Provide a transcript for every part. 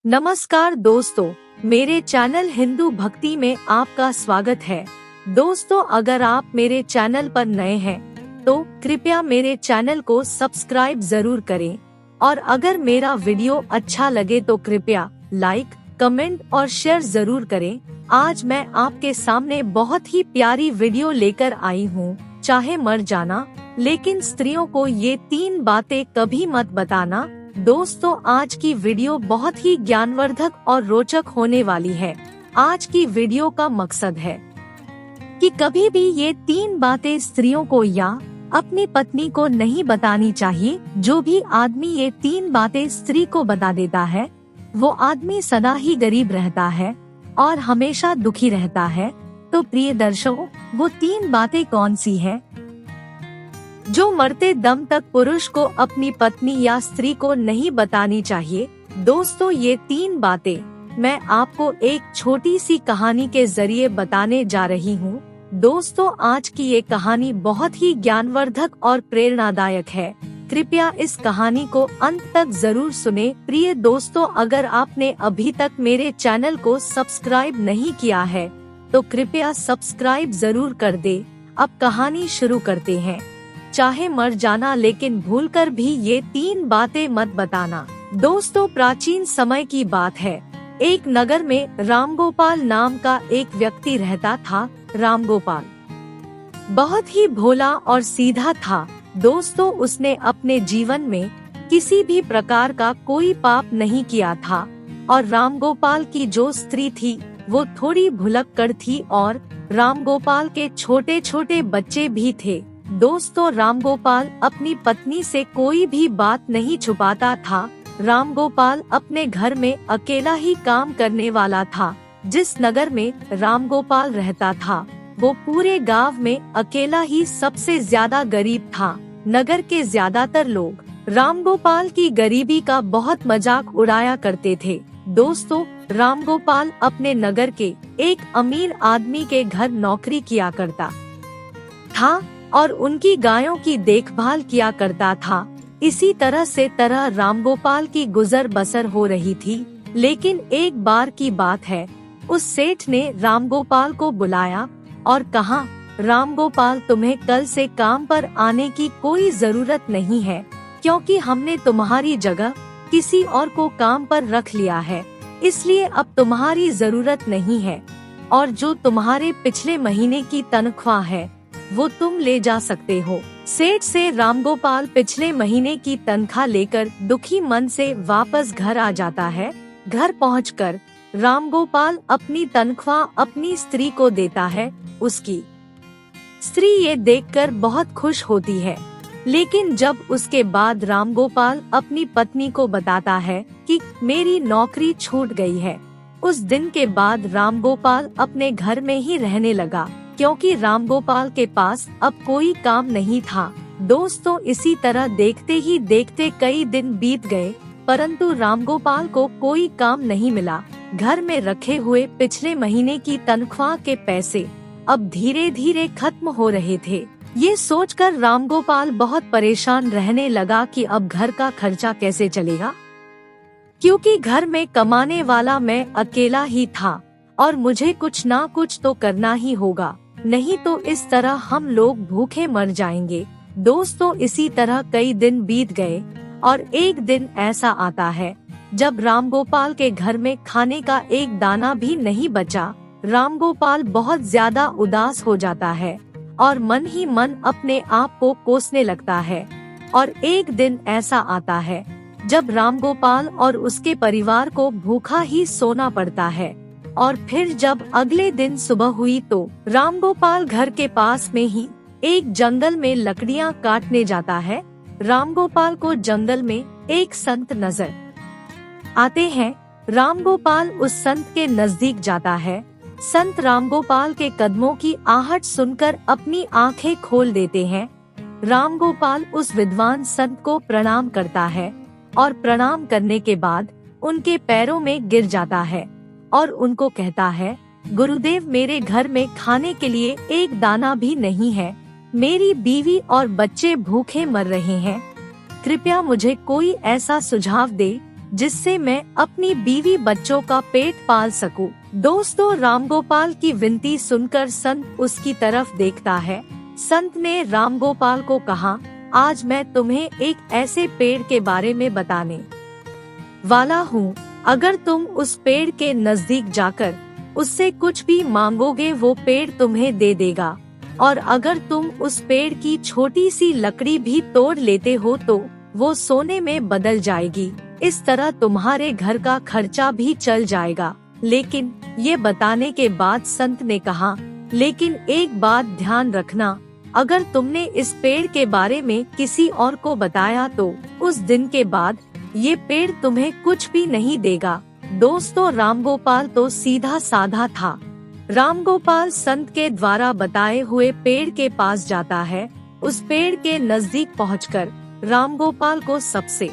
नमस्कार दोस्तों, मेरे चैनल हिंदू भक्ति में आपका स्वागत है। दोस्तों, अगर आप मेरे चैनल पर नए हैं तो कृपया मेरे चैनल को सब्सक्राइब जरूर करें और अगर मेरा वीडियो अच्छा लगे तो कृपया लाइक, कमेंट और शेयर जरूर करें। आज मैं आपके सामने बहुत ही प्यारी वीडियो लेकर आई हूँ। चाहे मर जाना, लेकिन स्त्रियों को ये 3 बातें कभी मत बताना। दोस्तों, आज की वीडियो बहुत ही ज्ञानवर्धक और रोचक होने वाली है। आज की वीडियो का मकसद है कि कभी भी ये 3 बातें स्त्रियों को या अपनी पत्नी को नहीं बतानी चाहिए। जो भी आदमी ये 3 बातें स्त्री को बता देता है, वो आदमी सदा ही गरीब रहता है और हमेशा दुखी रहता है। तो प्रिय दर्शकों, वो 3 बातें कौन सी है जो मरते दम तक पुरुष को अपनी पत्नी या स्त्री को नहीं बतानी चाहिए? दोस्तों, ये 3 बातें मैं आपको एक छोटी सी कहानी के जरिए बताने जा रही हूँ। दोस्तों, आज की ये कहानी बहुत ही ज्ञानवर्धक और प्रेरणादायक है। कृपया इस कहानी को अंत तक जरूर सुने। प्रिय दोस्तों, अगर आपने अभी तक मेरे चैनल को सब्सक्राइब नहीं किया है तो कृपया सब्सक्राइब जरूर कर दे। अब कहानी शुरू करते हैं। चाहे मर जाना, लेकिन भूलकर भी ये 3 बातें मत बताना। दोस्तों, प्राचीन समय की बात है। एक नगर में रामगोपाल नाम का एक व्यक्ति रहता था। रामगोपाल बहुत ही भोला और सीधा था। दोस्तों, उसने अपने जीवन में किसी भी प्रकार का कोई पाप नहीं किया था और रामगोपाल की जो स्त्री थी वो थोड़ी भुलक्कड़ थी और रामगोपाल के छोटे छोटे बच्चे भी थे। दोस्तों, रामगोपाल अपनी पत्नी से कोई भी बात नहीं छुपाता था। रामगोपाल अपने घर में अकेला ही काम करने वाला था। जिस नगर में रामगोपाल रहता था वो पूरे गांव में अकेला ही सबसे ज्यादा गरीब था। नगर के ज्यादातर लोग रामगोपाल की गरीबी का बहुत मजाक उड़ाया करते थे। दोस्तों, रामगोपाल अपने नगर के एक अमीर आदमी के घर नौकरी किया करता था और उनकी गायों की देखभाल किया करता था। इसी तरह से रामगोपाल की गुजर बसर हो रही थी। लेकिन एक बार की बात है, उस सेठ ने रामगोपाल को बुलाया और कहा, रामगोपाल, तुम्हें कल से काम पर आने की कोई जरूरत नहीं है, क्योंकि हमने तुम्हारी जगह किसी और को काम पर रख लिया है, इसलिए अब तुम्हारी जरूरत नहीं है और जो तुम्हारे पिछले महीने की तनख्वाह है वो तुम ले जा सकते हो। सेठ से रामगोपाल पिछले महीने की तनख्वाह लेकर दुखी मन से वापस घर आ जाता है। घर पहुंचकर रामगोपाल अपनी तनख्वाह अपनी स्त्री को देता है। उसकी स्त्री ये देखकर बहुत खुश होती है। लेकिन जब उसके बाद रामगोपाल अपनी पत्नी को बताता है कि मेरी नौकरी छूट गई है, उस दिन के बाद रामगोपाल अपने घर में ही रहने लगा, क्योंकि रामगोपाल के पास अब कोई काम नहीं था। दोस्तों, इसी तरह देखते ही देखते कई दिन बीत गए, परंतु रामगोपाल को कोई काम नहीं मिला। घर में रखे हुए पिछले महीने की तनख्वाह के पैसे अब धीरे धीरे खत्म हो रहे थे। ये सोचकर रामगोपाल बहुत परेशान रहने लगा कि अब घर का खर्चा कैसे चलेगा, क्योंकि घर में कमाने वाला मैं अकेला ही था और मुझे कुछ ना कुछ तो करना ही होगा, नहीं तो इस तरह हम लोग भूखे मर जाएंगे। दोस्तों, इसी तरह कई दिन बीत गए और एक दिन ऐसा आता है जब रामगोपाल के घर में खाने का एक दाना भी नहीं बचा। रामगोपाल बहुत ज्यादा उदास हो जाता है और मन ही मन अपने आप को कोसने लगता है। और एक दिन ऐसा आता है जब रामगोपाल और उसके परिवार को भूखा ही सोना पड़ता है। और फिर जब अगले दिन सुबह हुई तो रामगोपाल घर के पास में ही एक जंगल में लकड़ियां काटने जाता है। रामगोपाल को जंगल में एक संत नजर आते हैं। रामगोपाल उस संत के नजदीक जाता है। संत रामगोपाल के कदमों की आहट सुनकर अपनी आंखें खोल देते हैं। रामगोपाल उस विद्वान संत को प्रणाम करता है और प्रणाम करने के बाद उनके पैरों में गिर जाता है और उनको कहता है, गुरुदेव, मेरे घर में खाने के लिए एक दाना भी नहीं है। मेरी बीवी और बच्चे भूखे मर रहे हैं। कृपया मुझे कोई ऐसा सुझाव दे जिससे मैं अपनी बीवी बच्चों का पेट पाल सकूं। दोस्तों, रामगोपाल की विनती सुनकर संत उसकी तरफ देखता है। संत ने रामगोपाल को कहा, आज मैं तुम्हें एक ऐसे पेड़ के बारे में बताने वाला हूँ। अगर तुम उस पेड़ के नजदीक जाकर उससे कुछ भी मांगोगे, वो पेड़ तुम्हें दे देगा। और अगर तुम उस पेड़ की छोटी सी लकड़ी भी तोड़ लेते हो तो वो सोने में बदल जाएगी। इस तरह तुम्हारे घर का खर्चा भी चल जाएगा। लेकिन ये बताने के बाद संत ने कहा, लेकिन एक बात ध्यान रखना, अगर तुमने इस पेड़ के बारे में किसी और को बताया तो उस दिन के बाद ये पेड़ तुम्हें कुछ भी नहीं देगा। दोस्तों, रामगोपाल तो सीधा साधा था। रामगोपाल संत के द्वारा बताए हुए पेड़ के पास जाता है। उस पेड़ के नजदीक पहुंचकर रामगोपाल को सबसे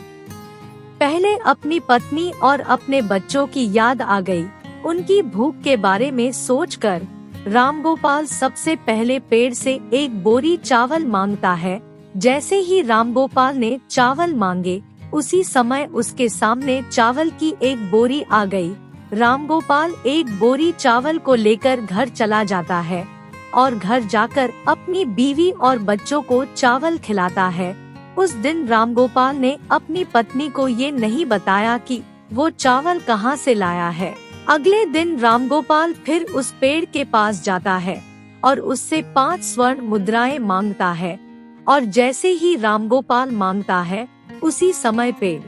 पहले अपनी पत्नी और अपने बच्चों की याद आ गई। उनकी भूख के बारे में सोचकर रामगोपाल सबसे पहले पेड़ से एक बोरी चावल मांगता है। जैसे ही रामगोपाल ने चावल मांगे, उसी समय उसके सामने चावल की एक बोरी आ गई। रामगोपाल एक बोरी चावल को लेकर घर चला जाता है और घर जाकर अपनी बीवी और बच्चों को चावल खिलाता है। उस दिन रामगोपाल ने अपनी पत्नी को ये नहीं बताया कि वो चावल कहाँ से लाया है। अगले दिन रामगोपाल फिर उस पेड़ के पास जाता है और उससे 5 स्वर्ण मुद्राएं मांगता है। और जैसे ही रामगोपाल मांगता है, उसी समय पेड़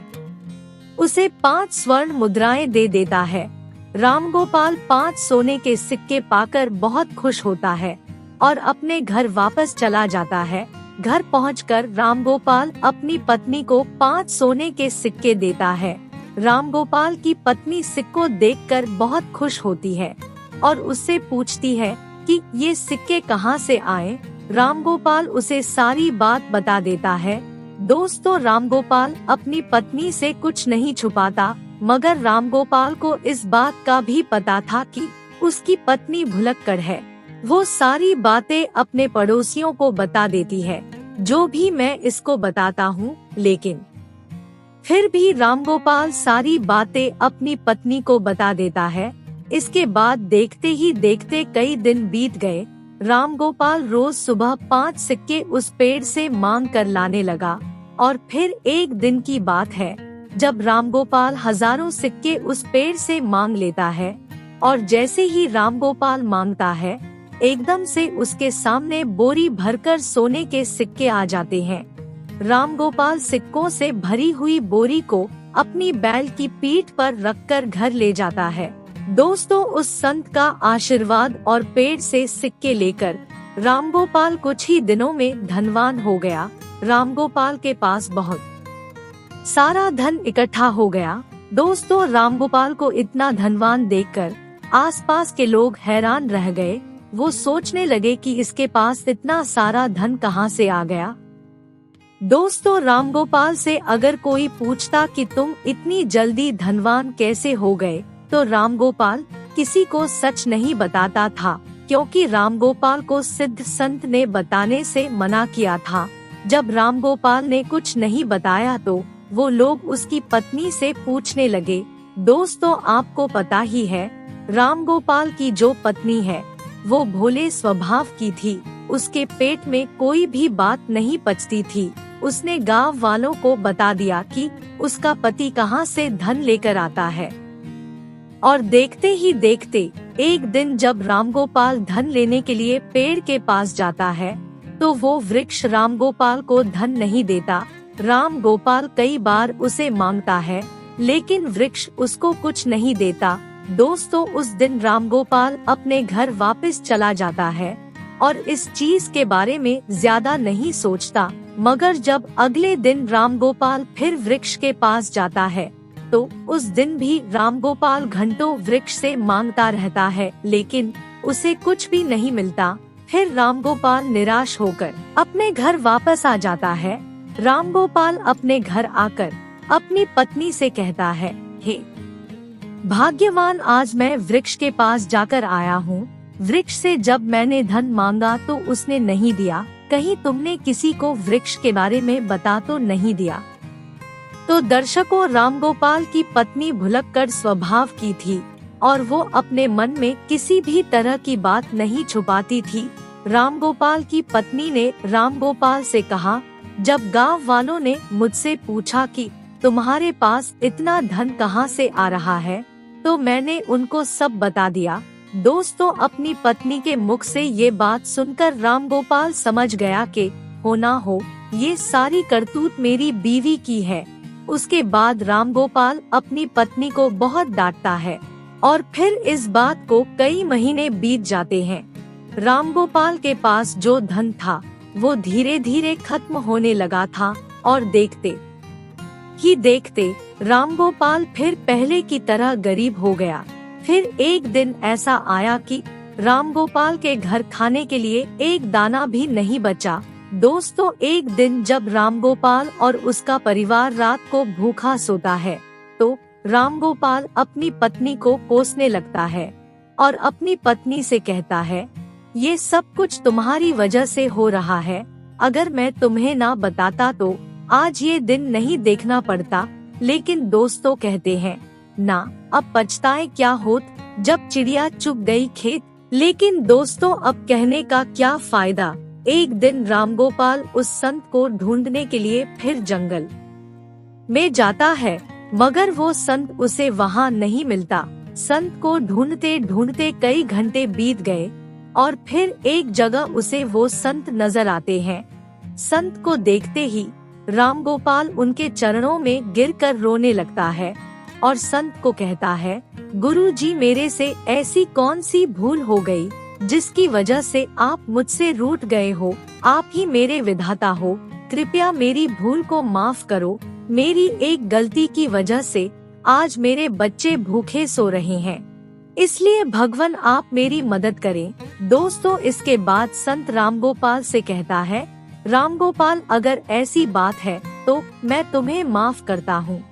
उसे 5 स्वर्ण मुद्राएं दे देता है। रामगोपाल 5 सोने के सिक्के पाकर बहुत खुश होता है और अपने घर वापस चला जाता है। घर पहुंचकर रामगोपाल अपनी पत्नी को 5 सोने के सिक्के देता है। रामगोपाल की पत्नी सिक्कों देखकर बहुत खुश होती है और उससे पूछती है कि ये सिक्के कहाँ से आए। रामगोपाल उसे सारी बात बता देता है। दोस्तों, रामगोपाल अपनी पत्नी से कुछ नहीं छुपाता, मगर रामगोपाल को इस बात का भी पता था कि उसकी पत्नी भुलक्कड़ है। वो सारी बातें अपने पड़ोसियों को बता देती है, जो भी मैं इसको बताता हूँ। लेकिन फिर भी रामगोपाल सारी बातें अपनी पत्नी को बता देता है। इसके बाद देखते ही देखते कई दिन बीत गए। रामगोपाल रोज सुबह 5 सिक्के उस पेड़ से मांग कर लाने लगा। और फिर एक दिन की बात है, जब रामगोपाल हजारों सिक्के उस पेड़ से मांग लेता है। और जैसे ही रामगोपाल मांगता है, एकदम से उसके सामने बोरी भरकर सोने के सिक्के आ जाते हैं। रामगोपाल सिक्कों से भरी हुई बोरी को अपनी बैल की पीठ पर रखकर घर ले जाता है। दोस्तों, उस संत का आशीर्वाद और पेड़ से सिक्के लेकर रामगोपाल कुछ ही दिनों में धनवान हो गया। रामगोपाल के पास बहुत सारा धन इकट्ठा हो गया। दोस्तों, रामगोपाल को इतना धनवान देखकर आसपास के लोग हैरान रह गए। वो सोचने लगे कि इसके पास इतना सारा धन कहाँ से आ गया। दोस्तों, रामगोपाल से अगर कोई पूछता कि तुम इतनी जल्दी धनवान कैसे हो गए, तो रामगोपाल किसी को सच नहीं बताता था, क्योंकि रामगोपाल को सिद्ध संत ने बताने से मना किया था। जब रामगोपाल ने कुछ नहीं बताया तो वो लोग उसकी पत्नी से पूछने लगे। दोस्तों, आपको पता ही है, रामगोपाल की जो पत्नी है वो भोले स्वभाव की थी। उसके पेट में कोई भी बात नहीं पचती थी। उसने गांव वालों को बता दिया कि उसका पति कहां से धन लेकर आता है। और देखते ही देखते एक दिन जब रामगोपाल धन लेने के लिए पेड़ के पास जाता है, तो वो वृक्ष रामगोपाल को धन नहीं देता। रामगोपाल कई बार उसे मांगता है, लेकिन वृक्ष उसको कुछ नहीं देता। दोस्तों, उस दिन रामगोपाल अपने घर वापस चला जाता है और इस चीज के बारे में ज्यादा नहीं सोचता। मगर जब अगले दिन रामगोपाल फिर वृक्ष के पास जाता है, तो उस दिन भी रामगोपाल घंटों वृक्ष से मांगता रहता है, लेकिन उसे कुछ भी नहीं मिलता। फिर रामगोपाल निराश होकर अपने घर वापस आ जाता है। रामगोपाल अपने घर आकर अपनी पत्नी से कहता है, हे भाग्यवान, आज मैं वृक्ष के पास जाकर आया हूँ। वृक्ष से जब मैंने धन मांगा तो उसने नहीं दिया। कहीं तुमने किसी को वृक्ष के बारे में बता तो नहीं दिया? तो दर्शकों, रामगोपाल की पत्नी भुलक्कड़ स्वभाव की थी और वो अपने मन में किसी भी तरह की बात नहीं छुपाती थी। रामगोपाल की पत्नी ने रामगोपाल से कहा, जब गांव वालों ने मुझसे पूछा कि तुम्हारे पास इतना धन कहाँ से आ रहा है, तो मैंने उनको सब बता दिया। दोस्तों, अपनी पत्नी के मुख से ये बात सुनकर रामगोपाल समझ गया कि हो ना हो ये सारी करतूत मेरी बीवी की है। उसके बाद रामगोपाल अपनी पत्नी को बहुत डांटता है और फिर इस बात को कई महीने बीत जाते हैं। रामगोपाल के पास जो धन था वो धीरे धीरे खत्म होने लगा था और देखते ही देखते रामगोपाल फिर पहले की तरह गरीब हो गया। फिर एक दिन ऐसा आया कि रामगोपाल के घर खाने के लिए एक दाना भी नहीं बचा। दोस्तों, एक दिन जब रामगोपाल और उसका परिवार रात को भूखा सोता है तो रामगोपाल अपनी पत्नी को कोसने लगता है और अपनी पत्नी से कहता है, ये सब कुछ तुम्हारी वजह से हो रहा है। अगर मैं तुम्हें ना बताता तो आज ये दिन नहीं देखना पड़ता। लेकिन दोस्तों कहते हैं ना, अब पछताए क्या होत जब चिड़िया चुग गई खेत। लेकिन दोस्तों, अब कहने का क्या फायदा। एक दिन रामगोपाल उस संत को ढूंढने के लिए फिर जंगल में जाता है, मगर वो संत उसे वहाँ नहीं मिलता। संत को ढूंढते ढूंढते कई घंटे बीत गए और फिर एक जगह उसे वो संत नजर आते हैं। संत को देखते ही रामगोपाल उनके चरणों में गिरकर रोने लगता है और संत को कहता है, गुरुजी, मेरे से ऐसी कौन सी भूल हो गई जिसकी वजह से आप मुझसे रूठ गए हो। आप ही मेरे विधाता हो, कृपया मेरी भूल को माफ करो। मेरी एक गलती की वजह से आज मेरे बच्चे भूखे सो रहे हैं, इसलिए भगवान आप मेरी मदद करें। दोस्तों, इसके बाद संत रामगोपाल से कहता है, रामगोपाल, अगर ऐसी बात है तो मैं तुम्हें माफ करता हूँ,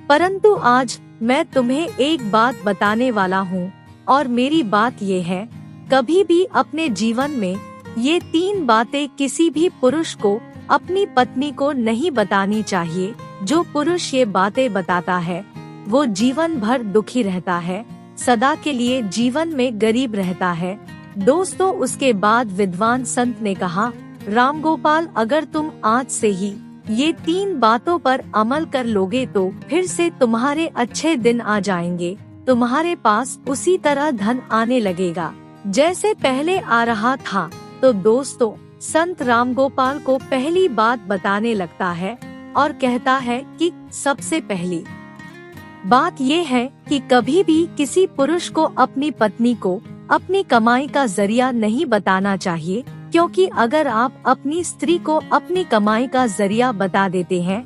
परंतु आज मैं तुम्हें एक बात बताने वाला हूँ और मेरी बात ये है, कभी भी अपने जीवन में ये 3 बातें किसी भी पुरुष को अपनी पत्नी को नहीं बतानी चाहिए। जो पुरुष ये बातें बताता है वो जीवन भर दुखी रहता है, सदा के लिए जीवन में गरीब रहता है। दोस्तों, उसके बाद विद्वान संत ने कहा, रामगोपाल, अगर तुम आज से ही ये 3 बातों पर अमल कर लोगे तो फिर से तुम्हारे अच्छे दिन आ जाएंगे। तुम्हारे पास उसी तरह धन आने लगेगा जैसे पहले आ रहा था। तो दोस्तों, संत रामगोपाल को पहली बात बताने लगता है और कहता है कि सबसे पहली बात ये है कि कभी भी किसी पुरुष को अपनी पत्नी को अपनी कमाई का जरिया नहीं बताना चाहिए, क्योंकि अगर आप अपनी स्त्री को अपनी कमाई का जरिया बता देते हैं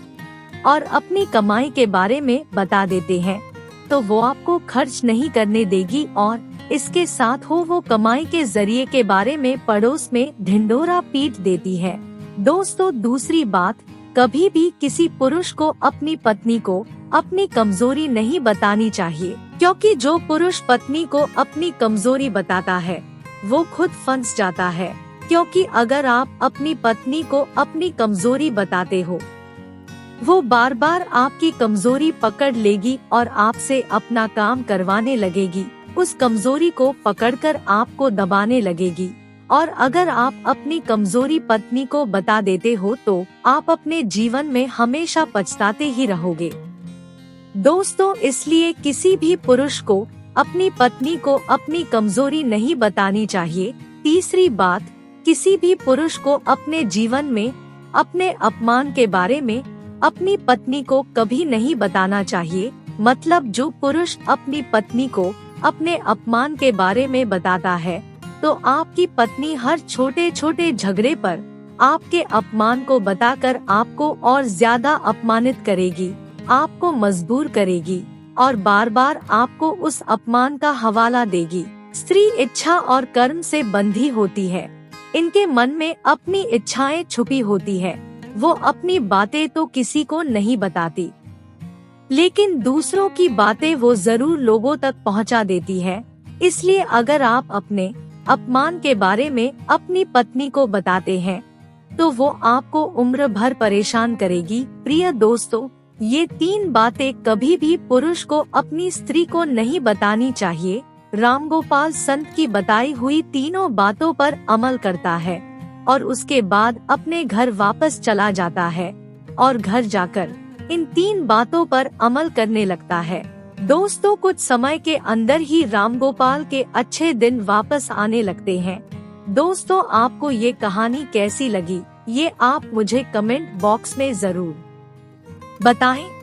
और अपनी कमाई के बारे में बता देते हैं तो वो आपको खर्च नहीं करने देगी और इसके साथ हो वो कमाई के जरिए के बारे में पड़ोस में ढिंढोरा पीट देती है। दोस्तों, दूसरी बात, कभी भी किसी पुरुष को अपनी पत्नी को अपनी कमजोरी नहीं बतानी चाहिए, क्योंकि जो पुरुष पत्नी को अपनी कमजोरी बताता है वो खुद फंस जाता है। क्योंकि अगर आप अपनी पत्नी को अपनी कमजोरी बताते हो, वो बार बार आपकी कमजोरी पकड़ लेगी और आपसे अपना काम करवाने लगेगी। उस कमजोरी को पकड़कर आपको दबाने लगेगी और अगर आप अपनी कमजोरी पत्नी को बता देते हो तो आप अपने जीवन में हमेशा पछताते ही रहोगे। दोस्तों, इसलिए किसी भी पुरुष को अपनी पत्नी को अपनी कमजोरी नहीं बतानी चाहिए। तीसरी बात, किसी भी पुरुष को अपने जीवन में अपने अपमान के बारे में अपनी पत्नी को कभी नहीं बताना चाहिए। मतलब जो पुरुष अपनी पत्नी को अपने अपमान के बारे में बताता है तो आपकी पत्नी हर छोटे छोटे झगड़े पर आपके अपमान को बताकर आपको और ज्यादा अपमानित करेगी, आपको मजबूर करेगी और बार बार आपको उस अपमान का हवाला देगी। स्त्री इच्छा और कर्म से बंधी होती है, इनके मन में अपनी इच्छाएं छुपी होती है। वो अपनी बातें तो किसी को नहीं बताती, लेकिन दूसरों की बातें वो जरूर लोगों तक पहुंचा देती है। इसलिए अगर आप अपने अपमान के बारे में अपनी पत्नी को बताते हैं तो वो आपको उम्र भर परेशान करेगी। प्रिय दोस्तों, ये 3 बातें कभी भी पुरुष को अपनी स्त्री को नहीं बतानी चाहिए। रामगोपाल संत की बताई हुई तीनों बातों पर अमल करता है और उसके बाद अपने घर वापस चला जाता है और घर जाकर इन 3 बातों पर अमल करने लगता है। दोस्तों, कुछ समय के अंदर ही रामगोपाल के अच्छे दिन वापस आने लगते हैं। दोस्तों, आपको ये कहानी कैसी लगी, ये आप मुझे कमेंट बॉक्स में जरूर बताएं।